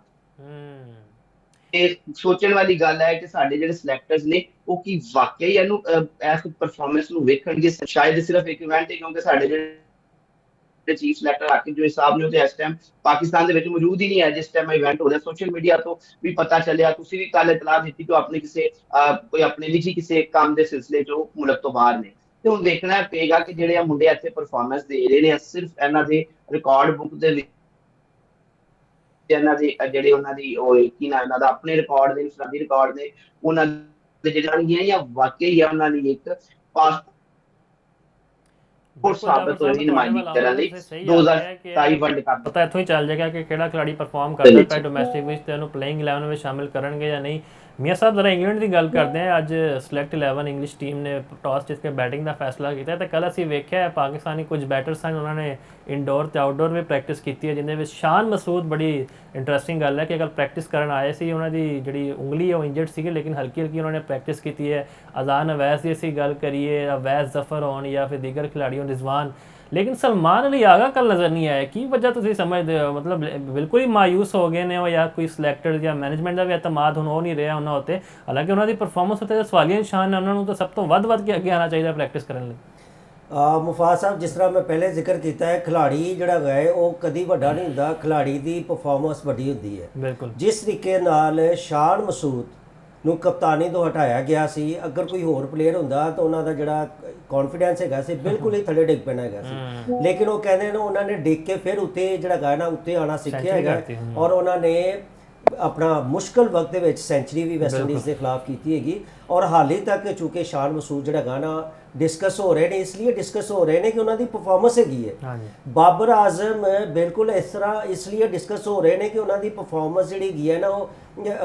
ਇਹ ਸੋਚਣ ਵਾਲੀ ਗੱਲ ਹੈ ਕਿ ਸਾਡੇ ਜਿਹੜੇ ਸਿਲੈਕਟਰਸ ਨੇ ਉਹ ਕੀ ਵਾਕਈ ਇਹਨੂੰ ਇਸ ਪਰਫਾਰਮੈਂਸ ਨੂੰ ਵੇਖਣਗੇ। ਸ਼ਾਇਦ ਸਿਰਫ ਇੱਕ ਇਵੈਂਟ ਹੈ, ਕਿਉਂਕਿ ਸਾਡੇ ਜਿਹੜੇ ਚੀਫ ਸਿਲੈਕਟਰ ਆਕਿਬ ਜੋ ਸਾਹਿਬ ਨੇ ਉਹ ਤੇ ਇਸ ਟਾਈਮ ਪਾਕਿਸਤਾਨ ਦੇ ਵਿੱਚ ਮੌਜੂਦ ਹੀ ਨਹੀਂ ਹੈ ਜਿਸ ਟਾਈਮ ਇਵੈਂਟ ਹੋ ਰਿਹਾ। ਸੋਸ਼ਲ ਮੀਡੀਆ ਤੋਂ ਵੀ ਪਤਾ ਚੱਲਿਆ, ਤੁਸੀਂ ਵੀ ਕੱਲ ਇਤਲਾਹ ਦਿੱਤੀ ਕਿ ਆਪਣੇ ਕਿਸੇ ਕੋਈ ਆਪਣੇ ਨਿੱਜੀ ਕਿਸੇ ਕੰਮ ਦੇ ਸਿਲਸਿਲੇ 'ਚ ਉਹ ਮੁਲਕ ਤੋਂ ਬਾਹਰ ਨੇ। ਤੇ ਹੁਣ ਦੇਖਣਾ ਪਏਗਾ ਕਿ ਜਿਹੜੇ ਆ ਮੁੰਡੇ ਇੱਥੇ ਪਰਫਾਰਮੈਂਸ ਦੇ ਰਹੇ ਨੇ, ਸਿਰਫ ਇਹਨਾਂ ਦੇ ਰਿਕਾਰਡ ਬੁੱਕ ਦੇ ਵਿੱਚ ਇਹਨਾਂ ਦੇ ਜਿਹੜੇ ਉਹਨਾਂ ਦੀ ਉਹ ਕੀ ਨਾ ਇਹਨਾਂ ਦਾ ਆਪਣੇ ਰਿਕਾਰਡ ਦੇ ਇਸਲਾਮੀ ਰਿਕਾਰਡ ਨੇ ਉਹਨਾਂ ਦੇ ਜਿਹੜੀਆਂ ਜਾਂ ਵਾਕਈ ਉਹਨਾਂ ਲਈ ਇੱਕ ਪਾਸਪੋਰਟ ਸਾਬਤ ਹੋਈ ਨੁਮਾਇੰਦਗੀ ਕਰਨ ਲਈ 2027 ਵਰਲਡ ਕੱਪ। ਪਤਾ ਇੱਥੋਂ ਹੀ ਚੱਲ ਜਾਏਗਾ ਕਿ ਕਿਹੜਾ ਖਿਡਾਰੀ ਪਰਫਾਰਮ ਕਰਦਾ ਪਿਆ ਡੋਮੈਸਟਿਕ ਵਿੱਚ ਤੇ ਉਹਨੂੰ ਪਲੇਇੰਗ 11 ਵਿੱਚ ਸ਼ਾਮਿਲ ਕਰਨਗੇ ਜਾਂ ਨਹੀਂ। ਮੀਆਂ ਸਾਹਿਬ ਜ਼ਰਾ ਇੰਗਲੈਂਡ ਦੀ ਗੱਲ ਕਰਦੇ ਹਾਂ। ਅੱਜ ਸਿਲੈਕਟ 11 ਇੰਗਲਿਸ਼ ਟੀਮ ਨੇ ਟਾਸ ਜਿੱਤ ਕੇ ਬੈਟਿੰਗ ਦਾ ਫੈਸਲਾ ਕੀਤਾ ਤੇ ਕੱਲ੍ਹ ਅਸੀਂ ਵੇਖਿਆ ਪਾਕਿਸਤਾਨੀ ਕੁਝ ਬੈਟਰਸ ਹਨ, ਉਹਨਾਂ ਨੇ ਇਨਡੋਰ ਤੇ ਆਊਟਡੋਰ ਵੀ ਪ੍ਰੈਕਟਿਸ ਕੀਤੀ ਹੈ, ਜਿਹਦੇ ਵਿੱਚ ਸ਼ਾਨ ਮਸੂਦ ਬੜੀ ਇੰਟਰਸਟਿੰਗ ਗੱਲ ਹੈ ਕਿ ਅਗਰ ਪ੍ਰੈਕਟਿਸ ਕਰਨ ਆਏ ਸੀ ਉਹਨਾਂ ਦੀ ਜਿਹੜੀ ਉਂਗਲੀ ਹੈ ਉਹ ਇੰਜਰਡ ਸੀਗੀ, ਲੇਕਿਨ ਹਲਕੀ ਹਲਕੀ ਉਹਨਾਂ ਨੇ ਪ੍ਰੈਕਟਿਸ ਕੀਤੀ ਹੈ। ਅਜ਼ਾਨ ਅਵੈਸ ਦੀ ਅਸੀਂ ਗੱਲ ਕਰੀਏ, ਅਵੈਸ ਜ਼ਫਰ ਹੋਣ ਜਾਂ ਫਿਰ ਦੀਗਰ ਖਿਲਾੜੀ ਹੋਣ ਰਿਜ਼ਵਾਨ, लेकिन सलमान अली आगा कल नज़र नहीं आया। की वजह तुम समझते हो? मतलब बिल्कुल ही मायूस हो गए ने या कोई सिलेक्टर या मैनेजमेंट का भी एतमाद हो नहीं रहा उन्होंने होते। हालांकि उन्होंने परफॉर्मेंस उत्ते सवालिया निशान है, उन्होंने तो सब तो वध के अगे आना चाहिए प्रैक्टिस करने। ਮੁਫਾਦ ਸਾਹਿਬ, ਜਿਸ ਤਰ੍ਹਾਂ ਮੈਂ ਪਹਿਲੇ ਜ਼ਿਕਰ ਕੀਤਾ ਹੈ, ਖਿਲਾੜੀ ਜਿਹੜਾ ਹੈ ਉਹ ਕਦੀ ਵੱਡਾ ਨਹੀਂ ਹੁੰਦਾ, ਖਿਲਾੜੀ ਦੀ ਪਰਫਾਰਮੈਂਸ ਵੱਡੀ ਹੁੰਦੀ ਹੈ। ਬਿਲਕੁਲ ਜਿਸ ਤਰੀਕੇ ਨਾਲ ਸ਼ਾਨ ਮਸੂਦ ਨੂੰ ਕਪਤਾਨੀ ਤੋਂ ਹਟਾਇਆ ਗਿਆ ਸੀ, ਅਗਰ ਕੋਈ ਹੋਰ ਪਲੇਅਰ ਹੁੰਦਾ ਤਾਂ ਉਹਨਾਂ ਦਾ ਜਿਹੜਾ ਕੌਨਫੀਡੈਂਸ ਹੈਗਾ ਸੀ ਬਿਲਕੁਲ ਹੀ ਥੱਲੇ ਡਿੱਗ ਪੈਣਾ ਹੈਗਾ ਸੀ। ਲੇਕਿਨ ਉਹ ਕਹਿੰਦੇ ਨੇ ਉਹਨਾਂ ਨੇ ਡਿੱਗ ਕੇ ਫਿਰ ਉੱਤੇ ਜਿਹੜਾ ਗਾ ਨਾ ਉੱਤੇ ਆਉਣਾ ਸਿੱਖਿਆ ਹੈਗਾ ਔਰ ਉਹਨਾਂ ਨੇ ਆਪਣਾ ਮੁਸ਼ਕਲ ਵਕਤ ਦੇ ਵਿੱਚ ਸੈਂਚਰੀ ਵੀ ਵੈਸਟ ਇੰਡੀਜ਼ ਦੇ ਖਿਲਾਫ ਕੀਤੀ ਹੈਗੀ। ਔਰ ਹਾਲੇ ਤੱਕ ਚੂੰਕਿ ਸ਼ਾਨ ਮਸੂਦ ਜਿਹੜਾ ਗਾਣਾ ਡਿਸਕਸ ਹੋ ਰਹੇ ਨੇ, ਇਸ ਲਈ ਡਿਸਕਸ ਹੋ ਰਹੇ ਨੇ ਕਿ ਉਹਨਾਂ ਦੀ ਪਰਫਾਰਮੈਂਸ ਹੈਗੀ ਹੈ। ਬਾਬਰ ਆਜ਼ਮ ਬਿਲਕੁਲ ਇਸ ਤਰ੍ਹਾਂ ਇਸ ਲਈ ਡਿਸਕਸ ਹੋ ਰਹੇ ਨੇ ਕਿ ਉਹਨਾਂ ਦੀ ਪਰਫਾਰਮੈਂਸ ਜਿਹੜੀ ਹੈਗੀ ਹੈ ਨਾ ਉਹ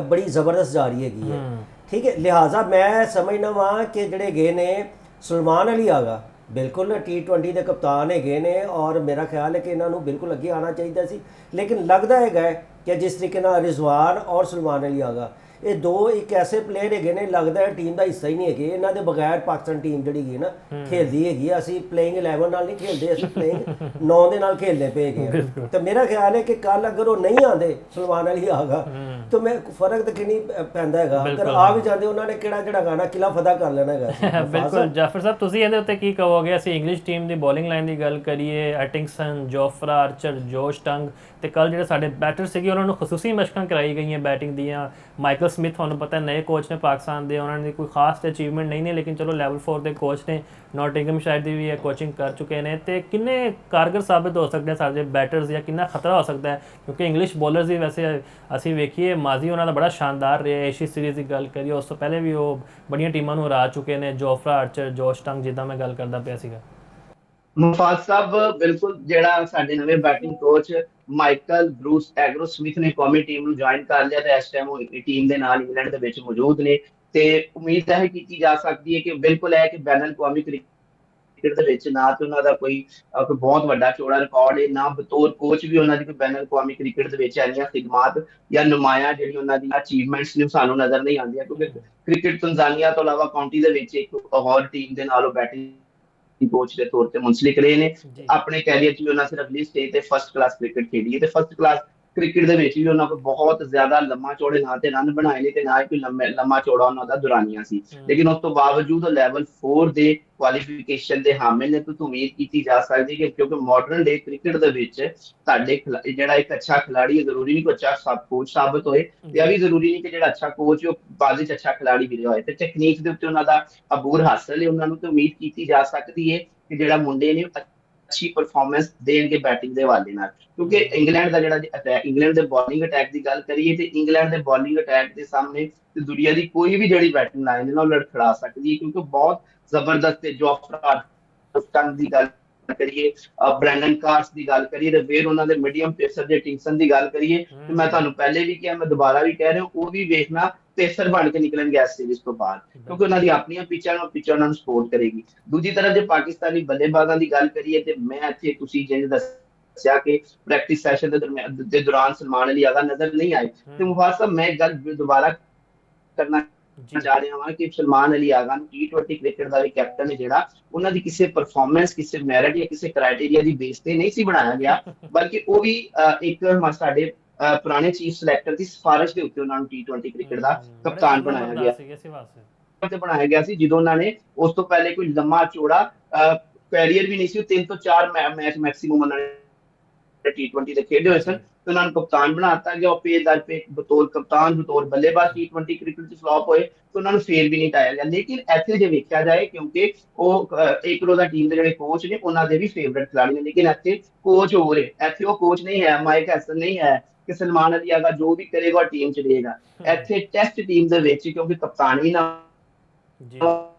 ਬੜੀ ਜ਼ਬਰਦਸਤ ਜਾ ਰਹੀ ਹੈਗੀ ਹੈ। ਠੀਕ ਹੈ, ਲਿਹਾਜ਼ਾ ਮੈਂ ਸਮਝਦਾ ਵਾਂ ਕਿ ਜਿਹੜੇ ਗਏ ਨੇ ਸਲਮਾਨ ਅਲੀ ਆਗਾ ਬਿਲਕੁਲ T20 ਦੇ ਕਪਤਾਨ ਹੈਗੇ ਨੇ ਔਰ ਮੇਰਾ ਖਿਆਲ ਹੈ ਕਿ ਇਹਨਾਂ ਨੂੰ ਬਿਲਕੁਲ ਅੱਗੇ ਆਉਣਾ ਚਾਹੀਦਾ ਸੀ। ਲੇਕਿਨ ਲੱਗਦਾ ਹੈਗਾ ਕਿ ਜਿਸ ਤਰੀਕੇ ਨਾਲ ਰਿਜ਼ਵਾਨ ਔਰ ਸਲਮਾਨ ਅਲੀ ਆਗਾ ਇਹ ਦੋ ਇੱਕ ਐਸੇ ਪਲੇਅਰ ਹੈਗੇ ਨੇ, ਲੱਗਦਾ ਹੈ ਟੀਮ ਦਾ ਹਿੱਸਾ ਹੀ ਨਹੀਂ ਹੈਗੇ। ਇਹਨਾਂ ਦੇ ਬਗੈਰ ਪਾਕਿਸਤਾਨ ਟੀਮ ਜਿਹੜੀ ਹੈਗੀ ਨਾ ਖੇਲਦੀ ਹੈਗੀ, ਅਸੀਂ ਪਲੇਇੰਗ 11 ਨਾਲ ਨਹੀਂ ਖੇਲਦੇ, ਅਸੀਂ ਪਲੇਇੰਗ 9 ਦੇ ਨਾਲ ਖੇਲਦੇ ਪਏ ਹੈਗੇ। ਤੇ ਮੇਰਾ ਖਿਆਲ ਹੈ ਕਿ ਕੱਲ ਅਗਰ ਉਹ ਨਹੀਂ ਆਉਂਦੇ ਸਲਮਾਨ ਅਲੀ ਆਗਾ ਤਾਂ ਮੈਂ ਫਰਕ ਤਾਂ ਕਿੰਨੀ ਪੈਂਦਾ ਹੈਗਾ। ਅਗਰ ਆ ਵੀ ਜਾਂਦੇ ਉਹਨਾਂ ਨੇ ਕਿਹੜਾ ਜਿਹੜਾ ਗਾਣਾ ਕਿਲਾ ਫਤਿਹ ਕਰ ਲੈਣਾ ਹੈਗਾ। ਬਿਲਕੁਲ ਜਾਫਰ ਸਾਹਿਬ, ਤੁਸੀਂ ਇਹਦੇ ਉੱਤੇ ਕੀ ਕਹੋਗੇ? ਅਸੀਂ ਇੰਗਲਿਸ਼ ਟੀਮ ਦੀ ਬੋਲਿੰਗ ਲਾਈਨ ਦੀ ਗੱਲ ਕਰੀਏ, ਐਟਿੰਗਸਨ, ਜੋਫਰਾ ਆਰਚਰ, ਜੋਸ਼ ਟੰਗ ਤੇ ਕੱਲ ਜਿਹੜੇ ਸਾਡੇ ਬੈਟਰ ਸੀਗੇ ਉਹਨਾਂ ਨੂੰ ਖਸੂਸੀ ਮਸ਼ਕਾਂ ਕਰਾਈ ਗਈਆਂ ਬੈਟਿੰਗ ਦੀਆਂ। ਮਾਈਕਲ ਸਮਿਥ ਤੁਹਾਨੂੰ ਪਤਾ ਨਏ ਕੋਚ ਨੇ ਪਾਕਿਸਤਾਨ ਦੇ, ਉਹਨਾਂ ਦੀ ਕੋਈ ਖਾਸ ਅਚੀਵਮੈਂਟ ਨਹੀਂ ਨੇ, ਲੇਕਿਨ ਚਲੋ ਲੈਵਲ 4 ਦੇ ਕੋਚ ਨੇ, ਨੋਟਿੰਗਮਸ਼ਾਇਰ ਦੀ ਵੀ ਕੋਚਿੰਗ ਕਰ ਚੁੱਕੇ ਨੇ। ਤੇ ਕਿੰਨੇ ਕਾਰਗਰ ਸਾਬਿਤ ਹੋ ਸਕਦੇ ਸਾਡੇ ਬੈਟਰਸ ਜਾਂ ਕਿੰਨਾ ਖਤਰਾ ਹੋ ਸਕਦਾ ਹੈ? ਕਿਉਂਕਿ ਇੰਗਲਿਸ਼ ਬੋਲਰਸ ਦੀ ਵੈਸੇ ਅਸੀਂ ਵੇਖੀਏ ਮਾਜ਼ੀ ਉਹਨਾਂ ਦਾ ਬੜਾ ਸ਼ਾਨਦਾਰ ਰਿਹਾ। ਏਸ਼ੀਆ ਸੀਰੀਜ਼ ਦੀ ਗੱਲ ਕਰੀਏ ਉਸ ਤੋਂ ਪਹਿਲੇ ਵੀ ਉਹ ਬੜੀਆਂ ਟੀਮਾਂ ਨੂੰ ਹਰਾ ਚੁੱਕੇ ਨੇ, ਜੋਫਰਾ ਆਰਚਰ, ਜੋਸ਼ ਟੰਗ ਜਿੱਦਾਂ ਮੈਂ ਗੱਲ ਕਰਦਾ ਪਿਆ ਸੀਗਾ। ਮੁਫਾਦ ਸਾਹਿਬ ਬਿਲਕੁਲ, ਜਿਹੜਾ ਸਾਡੇ ਨਵੇਂ batting coach Michael Bruce agro Smith ਨੇ ਕੌਮੀ ਟੀਮ ਨੂੰ ਜੁਆਇਨ ਕਰ ਲਿਆ ਤੇ ਇਸ ਟਾਈਮ ਉਹ ਟੀਮ ਦੇ ਨਾਲ ਇੰਗਲੈਂਡ ਦੇ ਵਿੱਚ ਮੌਜੂਦ ਨੇ। ਤੇ ਉਮੀਦ ਇਹ ਕੀਤੀ ਜਾ ਸਕਦੀ ਹੈ ਕਿ ਬਿਲਕੁਲ ਹੈ ਕਿ ਬੈਨ ਅਲ-ਅਕਵਾਮੀ ਕ੍ਰਿਕਟ ਦੇ ਵਿੱਚ ਨਾ ਤੇ ਉਹਨਾਂ ਦਾ ਕੋਈ ਬਹੁਤ ਵੱਡਾ ਚੌੜਾ ਰਿਕਾਰਡ ਹੈ, ਨਾ ਬਤੌਰ ਕੋਚ ਵੀ ਉਹਨਾਂ ਦੀ ਕੋਈ ਬੈਨ ਅਲ-ਅਕਵਾਮੀ ਕ੍ਰਿਕਟ ਦੇ ਵਿੱਚ ਇੰਨੀਆਂ ਖਿਦਮਾਤ ਜਾਂ ਨੁਮਾਇਆਂ ਜਿਹੜੀ ਉਹਨਾਂ ਦੀ ਅਚੀਵਮੈਂਟਸ ਨੇ ਸਾਨੂੰ ਨਜ਼ਰ ਨਹੀਂ ਆਉਂਦੀਆਂ। ਕਿਉਂਕਿ ਕ੍ਰਿਕਟ ਤੰਜ਼ਾਨੀਆ ਤੋਂ ਇਲਾਵਾ ਕਾਉਂਟੀ ਦੇ ਵਿੱਚ ਇੱਕ ਹੋਰ ਟੀਮ ਦੇ ਨਾਲ ਉਹ ਬੈਟਿੰਗ ਕੋਚ ਦੇ ਤੌਰ ਤੇ ਮੁੰਸਲਿਕ ਰਹੇ ਨੇ। ਆਪਣੇ ਕੈਰੀਅਰ 'ਚ ਵੀ ਉਹਨਾਂ ਸਿਰਫ ਲਿਸਟ ਸਟੇਜ ਤੇ ਫਸਟ ਕਲਾਸ ਕ੍ਰਿਕਟ ਖੇਡੀ ਹੈ ਤੇ ਫਸਟ ਕਲਾਸ ਕ੍ਰਿਕਟ ਦੇ ਵਿੱਚ ਵੀ ਉਹਨਾਂ ਕੋਲ ਬਹੁਤ ਜ਼ਿਆਦਾ ਲੰਮਾ ਚੌੜੇ ਨਾ ਤੇ ਰਨ ਬਣਾਏ ਨੇ ਤੇ ਨਾ ਹੀ ਕੋਈ ਲੰਮਾ ਚੌੜਾ ਉਹਨਾਂ ਦਾ ਦੁਰਾਨੀਆਂ ਸੀ। ਲੇਕਿਨ ਉਸ ਤੋਂ ਬਾਵਜੂਦ ਉਹ ਲੈਵਲ 4 ਦੇ ਕੁਆਲੀਫਿਕੇਸ਼ਨ ਦੇ ਹਾਮਿਲ ਨੇ। ਤਾਂ ਉਮੀਦ ਕੀਤੀ ਜਾ ਸਕਦੀ ਕਿ ਕਿਉਂਕਿ ਮਾਡਰਨ ਡੇ ਕ੍ਰਿਕਟ ਦੇ ਵਿੱਚ ਤੁਹਾਡੇ ਜਿਹੜਾ ਇੱਕ ਅੱਛਾ ਖਿਲਾੜੀ ਜ਼ਰੂਰੀ ਨਹੀਂ ਕੋਈ ਅੱਛਾ ਕੋਚ ਸਾਬਤ ਹੋਏ, ਤੇ ਇਹ ਵੀ ਜ਼ਰੂਰੀ ਨਹੀਂ ਕਿ ਜਿਹੜਾ ਅੱਛਾ ਕੋਚ ਉਹ ਬਾਅਦ ਵਿੱਚ ਅੱਛਾ ਖਿਲਾੜੀ ਵੀ ਰਿਹਾ ਹੋਏ। ਤੇ ਟੈਕਨੀਕ ਦੇ ਉੱਤੇ ਉਹਨਾਂ ਦਾ ਅਬੂਰ ਹਾਸਲ ਹੈ। ਉਹਨਾਂ ਨੂੰ ਤੇ ਉਮੀਦ ਕੀਤੀ ਜਾ ਸਕਦੀ ਹੈ ਕਿ ਜਿਹੜਾ ਮੁੰਡੇ ਨੇ ਅੱਛੀ ਪਰਫਾਰਮੈਂਸ ਦੇਣਗੇ ਬੈਟਿੰਗ ਦੇ ਹਵਾਲੇ ਨਾਲ। ਕਿਉਂਕਿ ਇੰਗਲੈਂਡ ਦਾ ਜਿਹੜਾ ਇੰਗਲੈਂਡ ਦੇ ਬੋਲਿੰਗ ਅਟੈਕ ਦੀ ਗੱਲ ਕਰੀਏ ਤੇ ਇੰਗਲੈਂਡ ਦੇ ਬੋਲਿੰਗ ਅਟੈਕ ਦੇ ਸਾਹਮਣੇ ਤੇ ਦੁਨੀਆ ਦੀ ਕੋਈ ਵੀ ਜਿਹੜੀ ਬੈਟਿੰਗ ਲਾਈਨ ਨਾਲ ਲੜਖੜਾ ਸਕਦੀ ਹੈ, ਕਿਉਂਕਿ ਬਹੁਤ ਜ਼ਬਰਦਸਤ ਹੈ। ਜੋਫਰਾ ਟੰਗ ਦੀ ਗੱਲ ਕਰੀਏ, ਬ੍ਰੈਂਡਨ ਕਾਰਸ ਦੀ ਗੱਲ ਕਰੀਏ ਤੇ ਫਿਰ ਉਹਨਾਂ ਦੇ ਮੀਡੀਅਮ ਪੇਸਰ ਦੇ ਟਿੰਗਸਨ ਦੀ ਗੱਲ ਕਰੀਏ ਤੇ ਮੈਂ ਤੁਹਾਨੂੰ ਪਹਿਲੇ ਵੀ ਕਿਹਾ, ਮੈਂ ਦੁਬਾਰਾ ਵੀ ਕਹਿ ਰਿਹਾ, ਉਹ ਵੀ ਵੇਖਣਾ ਪੇਸਰ ਬਣ ਕੇ ਨਿਕਲਣਗੇ ਇਸ ਸੀਰੀਜ਼ ਤੋਂ ਬਾਅਦ, ਕਿਉਂਕਿ ਉਹਨਾਂ ਦੀ ਆਪਣੀਆਂ ਪਿੱਚਾਂ ਉਹਨਾਂ ਨੂੰ ਸਪੋਰਟ ਕਰੇਗੀ। ਦੂਜੀ ਤਰਫ ਜੇ ਪਾਕਿਸਤਾਨੀ ਬੱਲੇਬਾਜ਼ਾਂ ਦੀ ਗੱਲ ਕਰੀਏ ਤੇ ਮੈਂ ਇੱਥੇ ਤੁਸੀਂ ਜਿਵੇਂ ਦੱਸਿਆ ਕਿ ਪ੍ਰੈਕਟਿਸ ਸੈਸ਼ਨ ਦੇ ਦੌਰਾਨ ਸਲਮਾਨ ਅਲੀ ਆਗਾ ਨਜ਼ਰ ਨਹੀਂ ਆਏ ਤੇ ਮੁਫਾਦ ਸਾਹਿਬ ਮੈਂ ਗੱਲ ਦੁਬਾਰਾ ਕਰਨਾ ਜਾ ਰਿਹਾ ਹਾਂ ਕਿ ਸਲਮਾਨ ਅਲੀ ਆਗਾ ਨੂੰ T20 ਕ੍ਰਿਕਟ ਦਾ ਵੀ ਕੈਪਟਨ ਹੈ ਜਿਹੜਾ ਉਹਨਾਂ ਦੀ ਕਿਸੇ ਪਰਫਾਰਮੈਂਸ, ਕਿਸੇ ਮੈਰਿਟ ਜਾਂ ਕਿਸੇ ਕ੍ਰਾਈਟੇਰੀਆ ਦੀ ਬੇਸ ਤੇ ਨਹੀਂ ਸੀ ਬਣਾਇਆ ਗਿਆ, ਬਲਕਿ ਉਹ ਵੀ ਇੱਕ ਸਾਡੇ ਪੁਰਾਣੇ ਚੀਫ ਸਿਲੈਕਟਰ ਦੀ ਸਿਫਾਰਿਸ਼ ਦੇ ਉੱਤੇ ਉਹਨਾਂ ਨੂੰ T20 ਕ੍ਰਿਕਟ ਦਾ ਕਪਤਾਨ ਬਣਾਇਆ ਗਿਆ ਤੇ ਬਣਾਇਆ ਗਿਆ ਸੀ। ਜਦੋਂ ਉਹਨਾਂ ਨੇ ਉਸ ਤੋਂ ਪਹਿਲੇ ਕੋਈ ਲੰਮਾ ਚੌੜਾ ਕੈਰੀਅਰ ਵੀ ਨਹੀਂ ਸੀ, 3 ਤੋਂ 4 ਮੈਚ ਮੈਕਸਿਮਮ ਉਹਨਾਂ ਨੇ T20 ਦੇ ਖੇਡੇ ਹੋਏ ਸਨ, ਤੇ ਉਹਨਾਂ ਨੂੰ ਕਪਤਾਨ ਬਣਾਤਾ ਗਿਆ। ਉਹ ਪੇ ਦਰ ਪੇ ਬਤੌਰ ਕਪਤਾਨ ਬਤੌਰ ਬੱਲੇਬਾਜ਼ T20 ਕ੍ਰਿਕਟ 'ਚ ਫਲॉप ਹੋਏ, ਤੇ ਉਹਨਾਂ ਨੂੰ ਫੇਰ ਵੀ ਨਹੀਂ ਟਾਇਆ ਗਿਆ। ਲੇਕਿਨ ਇੱਥੇ ਜੇ ਵੇਖਿਆ ਜਾਏ, ਕਿਉਂਕਿ ਉਹ ਇੱਕ ਰੋਜ਼ਾ ਟੀਮ ਦੇ ਜਿਹੜੇ ਕੋਚ ਨੇ ਉਹਨਾਂ ਦੇ ਵੀ ਫੇਵਰਟ ਖਿਡਾਰੀ ਨੇ, ਲੇਕਿਨ ਇੱਥੇ ਕੋਚ ਹੋਰ ਹੈ। ਇੱਥੇ ਉਹ ਕੋਚ ਨਹੀਂ ਹੈ, ਮਾਈਕ ਹੈਸਨ ਨਹੀਂ ਹੈ ਕਿ ਸਲਮਾਨ ਅਲੀ ਆਗਾ ਜੋ ਵੀ ਕਰੇਗਾ ਟੀਮ 'ਚ ਰਹੇਗਾ। ਇੱਥੇ ਟੈਸਟ ਟੀਮ ਦੇ ਵਿੱਚ ਕਿਉਂਕਿ ਕਪਤਾਨ ਵੀ ਨਾ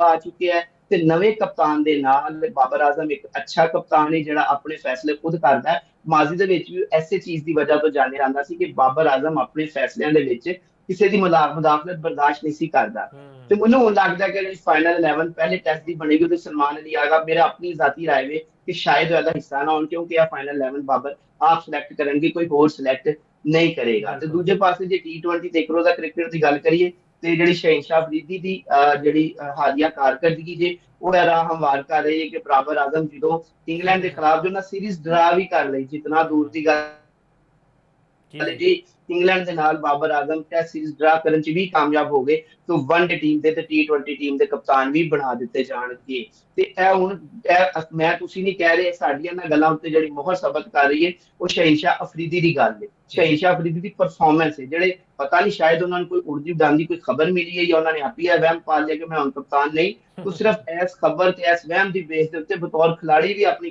ਆ ਚੁੱਕੇ ਹੈ, ਤੇ ਨਵੇਂ ਕਪਤਾਨ ਦੇ ਨਾਲ ਬਾਬਰ ਆਜ਼ਮ ਇੱਕ ਅੱਛਾ ਕਪਤਾਨ ਹੈ ਜਿਹੜਾ ਆਪਣੇ ਫੈਸਲੇ ਖੁਦ ਕਰਦਾ ਹੈ। ਮਾਜ਼ੀ ਦੇ ਵਿੱਚ ਵੀ ਐਸੇ ਚੀਜ਼ ਦੀ ਵਜ੍ਹਾ ਤੋਂ ਜਾਣਿਆ ਜਾਂਦਾ ਸੀ ਕਿ ਬਾਬਰ ਆਜ਼ਮ ਆਪਣੇ ਫੈਸਲਿਆਂ ਦੇ ਵਿੱਚ ਕਿਸੇ ਦੀ ਮੁਦਾਖਲਤ ਬਰਦਾਸ਼ਤ ਨਹੀਂ ਸੀ ਕਰਦਾ। ਤੇ ਮੈਨੂੰ ਹੁਣ ਲੱਗਦਾ ਕਿ ਜਿਹੜੀ ਫਾਈਨਲ 11 ਪਹਿਲੇ ਟੈਸਟ ਦੀ ਬਣੇਗੀ ਉਹਦੇ ਸਲਮਾਨ ਅਲੀ ਆਗਾ, ਮੇਰਾ ਆਪਣੀ ਜ਼ਾਤੀ ਰਾਏ ਵੇ ਕਿ ਸ਼ਾਇਦ ਉਹਦਾ ਹਿੱਸਾ ਨਾ ਹੋਣ, ਕਿਉਂਕਿ ਇਹ ਫਾਈਨਲ 11 ਬਾਬਰ ਆਪ ਸਿਲੈਕਟ ਕਰਨਗੇ, ਕੋਈ ਹੋਰ ਸਿਲੈਕਟ ਨਹੀਂ ਕਰੇਗਾ। ਤੇ ਦੂਜੇ ਪਾਸੇ ਜੇ T20 ਤੇ ਇੱਕ ਰੋਜ਼ਾ ਕ੍ਰਿਕਟ ਦੀ ਗੱਲ ਕਰੀਏ, ਤੇ ਜਿਹੜੀ ਸ਼ਹਿਨਸ਼ਾਹ ਅਫਰੀਦੀ ਦੀ ਜਿਹੜੀ ਹਾਲੀਆ ਕਾਰਕਰਦਗੀ ਜੇ ਉਹ ਰਾਹ ਹਮਵਾਰ ਕਰ ਰਹੀ ਹੈ ਕਿ ਬਾਬਰ ਆਜ਼ਮ ਜਦੋਂ ਇੰਗਲੈਂਡ ਦੇ ਖਿਲਾਫ ਜੋ ਨਾ ਸੀਰੀਜ਼ ਡਰਾ ਵੀ ਕਰ ਲਈ, ਜਿਤਨਾ ਦੂਰ ਦੀ ਗੱਲ ਜੀ, ਇੰਗਲੈਂਡ ਦੇ ਨਾਲ ਬਾਬਰ ਆਜ਼ਮ ਟੈਸਟ ਸੀਰੀਜ਼ ਡਰਾ ਕਰਨ 'ਚ ਵੀ ਕਾਮਯਾਬ ਹੋ ਗਏ, ਤਾਂ ਵਨਡੇ ਟੀਮ ਦੇ ਤੇ T20 ਟੀਮ ਦੇ ਕਪਤਾਨ ਵੀ ਬਣਾ ਦਿੱਤੇ ਜਾਣਗੇ। ਤੇ ਇਹ ਹੁਣ ਮੈਂ ਤੁਸੀਂ ਨਹੀਂ ਕਹਿ ਰਹੇ, ਸਾਡੀਆਂ ਇਹਨਾਂ ਗੱਲਾਂ ਉੱਤੇ ਜਿਹੜੀ ਮੋਹਰ ਸਬਤ ਕਰ ਰਹੀ ਹੈ ਉਹ ਸ਼ਹਿਨਸ਼ਾਹ ਅਫਰੀਦੀ ਦੀ ਗੱਲ ਹੈ। ਸ਼ਹਿਨਸ਼ਾਹ ਅਫਰੀਦੀ ਦੀ ਪਰਫਾਰਮੈਂਸ ਹੈ, ਜਿਹੜੇ ਪਤਾ ਨਹੀਂ ਸ਼ਾਇਦ ਉਹਨਾਂ ਨੂੰ ਕੋਈ ਉੜਦੀ ਉਡਾਂਦੀ ਕੋਈ ਖਬਰ ਮਿਲੀ ਹੈ ਜਾਂ ਉਹਨਾਂ ਨੇ ਆਪ ਹੀ ਵਹਿਮ ਪਾ ਲਿਆ ਕਿ ਮੈਂ ਹੁਣ ਕਪਤਾਨ ਨਹੀਂ, ਉਹ ਸਿਰਫ ਇਸ ਖਬਰ ਤੇ ਇਸ ਵਹਿਮ ਦੀ ਬੇਸ ਦੇ ਉੱਤੇ ਬਤੌਰ ਖਿਲਾੜੀ ਵੀ ਆਪਣੀ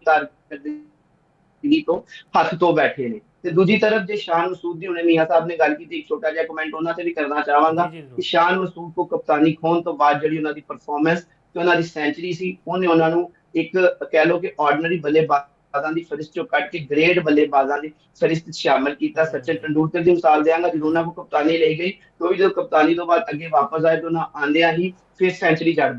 ਕਾਰਕਰਦਗੀ ਤੋਂ ਹੱਥ ਤੋਂ ਬੈਠੇ ਨੇ। ਤੇ ਦੂਜੀ ਤਰਫ ਜੇ ਸ਼ਾਨ ਮਸੂਦ ਦੀ ਹੁਣੇ ਮੀਆਂ ਸਾਹਿਬ ਨੇ ਗੱਲ ਕੀਤੀ, ਇੱਕ ਛੋਟਾ ਜਿਹਾ ਕਮੈਂਟ ਉਹਨਾਂ ਤੇ ਵੀ ਕਰਨਾ ਚਾਹਾਂਗਾ ਕਿ ਸ਼ਾਨ ਮਸੂਦ ਕੋ ਕਪਤਾਨੀ ਖੋਣ ਤੋਂ ਬਾਅਦ ਜਿਹੜੀ ਉਹਨਾਂ ਦੀ ਪਰਫਾਰਮੈਂਸ ਤੇ ਉਹਨਾਂ ਦੀ ਸੈਂਚਰੀ ਸੀ, ਉਹਨੇ ਉਹਨਾਂ ਨੂੰ ਇੱਕ ਕਹਿ ਲਓ ਕਿ ਆਰਡੀਨਰੀ ਬੱਲੇਬਾਜ਼ਾਂ ਦੀ ਫਰਿਸ਼ਤ ਚੋਂ ਕੱਢ ਕੇ ਗ੍ਰੇਟ ਬੱਲੇਬਾਜ਼ਾਂ ਦੀ ਫਰਿਸ਼ਤ ਸ਼ਾਮਲ ਕੀਤਾ। ਸਚਿਨ ਤੰਦੂਲਕਰ ਦੀ ਮਿਸਾਲ ਦਿਆਂਗਾ, ਜਦੋਂ ਉਹਨਾਂ ਕੋਲ ਕਪਤਾਨੀ ਲਈ ਗਈ ਤੇ ਉਹ ਵੀ ਜਦੋਂ ਕਪਤਾਨੀ ਤੋਂ ਬਾਅਦ ਅੱਗੇ ਵਾਪਸ ਆਏ ਤਾਂ ਉਹਨਾਂ ਆਂਦਿਆਂ ਹੀ ਫਿਰ ਸੈਂਚਰੀ ਜੜ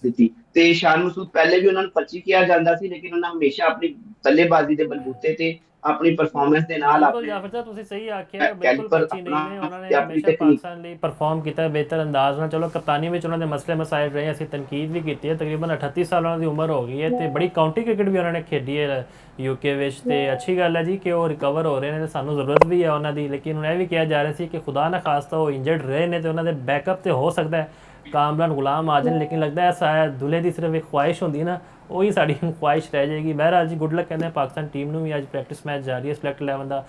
ਦਿੱਤੀ। ਤੇ ਸ਼ਾਨ ਮਸੂਦ ਪਹਿਲੇ ਵੀ ਉਹਨਾਂ ਨੂੰ ਪਰਚੀ ਕਿਹਾ ਜਾਂਦਾ ਸੀ, ਲੇਕਿਨ ਉਹਨਾਂ ਹਮੇਸ਼ਾ ਆਪਣੀ ਬੱਲੇਬਾਜ਼ੀ ਦੇ ਬਲਬੂਤੇ ਤੇ ਆਪਣੀ ਪਰਫਾਰਮੈਂਸ ਦੇ ਨਾਲ ਬਿਲਕੁਲ ਜਾਫਰ ਸਾਹਿਬ ਤੁਸੀਂ ਸਹੀ ਆਖਿਆ, ਬਿਲਕੁਲ ਪੱਚੀ ਨਹੀਂ ਨੇ, ਉਹਨਾਂ ਨੇ ਹਮੇਸ਼ਾ ਪਾਕਿਸਤਾਨ ਲਈ ਪਰਫਾਰਮ ਕੀਤਾ ਬਿਹਤਰ ਅੰਦਾਜ਼ ਨਾਲ। ਚਲੋ ਕਪਤਾਨੀ ਵਿੱਚ ਉਹਨਾਂ ਦੇ ਮਸਲੇ ਮਸਾਇਲ ਰਹੇ, ਅਸੀਂ ਤਨਕੀਦ ਵੀ ਕੀਤੀ ਹੈ। ਤਕਰੀਬਨ 38 ਸਾਲਾਂ ਦੀ ਉਮਰ ਹੋ ਗਈ ਹੈ ਤੇ ਬੜੀ ਕਾਊਂਟੀ ਕ੍ਰਿਕਟ ਵੀ ਉਹਨਾਂ ਨੇ ਖੇਡੀ ਹੈ UK ਵਿੱਚ, ਤੇ ਅੱਛੀ ਗੱਲ ਹੈ ਜੀ ਕਿ ਉਹ ਰਿਕਵਰ ਹੋ ਰਹੇ ਨੇ, ਸਾਨੂੰ ਜ਼ਰੂਰਤ ਵੀ ਹੈ ਉਹਨਾਂ ਦੀ। ਲੇਕਿਨ ਹੁਣ ਇਹ ਵੀ ਕਿਹਾ ਜਾ ਰਿਹਾ ਸੀ ਕਿ ਖੁਦਾ ਨਾ ਖਾਸਤਾ ਉਹ ਇੰਜਰਡ ਰਹੇ ਨੇ ਤੇ ਉਹਨਾਂ ਦੇ ਬੈਕਅਪ ਤੇ ਹੋ ਸਕਦਾ ਹੈ ਕਾਮਰਾਨ ਗੁਲਾਮ ਆ ਜਾਣ, ਲੇਕਿਨ ਲੱਗਦਾ ਹੈ ਦੁਲੇ ਦੀ ਸਿਰਫ ਇੱਕ ਖੁਆਇਸ਼ ਹੁੰਦੀ ਨਾ, ਉਹੀ ਸਾਡੀ ਖੁਆਇਸ਼ ਰਹਿ ਜਾਏਗੀ। ਬਹਿਰਹਾਲ ਜੀ ਗੁੱਡ ਲੱਕ ਕਹਿੰਦੇ ਪਾਕਿਸਤਾਨ ਟੀਮ ਨੂੰ ਵੀ। ਅੱਜ ਪ੍ਰੈਕਟਿਸ ਮੈਚ ਜਾਰੀ ਹੈ ਸਿਲੈਕਟ 11 ਦਾ।